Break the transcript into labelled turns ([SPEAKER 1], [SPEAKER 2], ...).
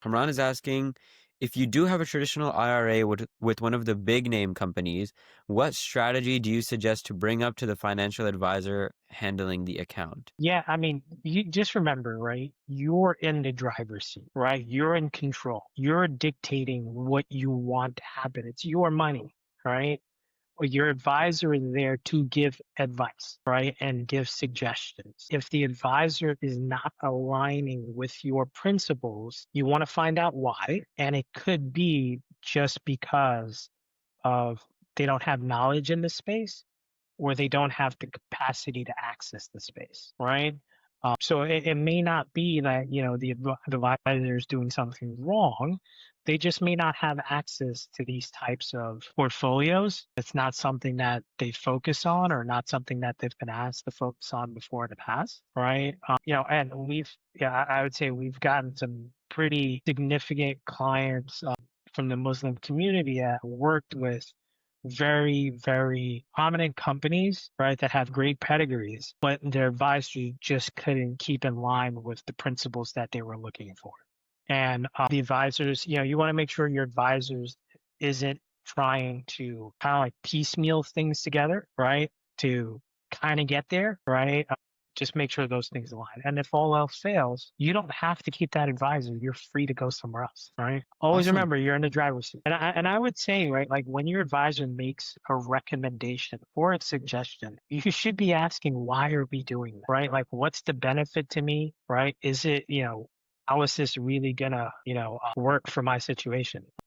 [SPEAKER 1] Kamran is asking, if you do have a traditional IRA with one of the big name companies, what strategy do you suggest to bring up to the financial advisor handling the account?
[SPEAKER 2] Yeah, I mean, you just remember, right? You're in the driver's seat, right? You're in control. You're dictating what you want to happen. It's your money, right? Or your advisor is there to give advice, right? And give suggestions. If the advisor is not aligning with your principles, you want to find out why. And it could be just because of they don't have knowledge in the space or they don't have the capacity to access the space, right? So it may not be that the advisor is doing something wrong. They just may not have access to these types of portfolios. It's not something that they focus on, or not something that they've been asked to focus on before in the past, right? And I would say we've gotten some pretty significant clients from the Muslim community that worked with very, very prominent companies, right, that have great pedigrees, but their advisory just couldn't keep in line with the principles that they were looking for. And the advisors, you want to make sure your advisors isn't trying to kind of like piecemeal things together, right, to kind of get there, right? Just make sure those things align. And if all else fails, you don't have to keep that advisor. You're free to go somewhere else, right? Always
[SPEAKER 1] Awesome.
[SPEAKER 2] remember you're in the driver's seat. And I would say, right, like when your advisor makes a recommendation or a suggestion, you should be asking, why are we doing that, right? Like, what's the benefit to me, right? Is it, how is this really gonna, work for my situation?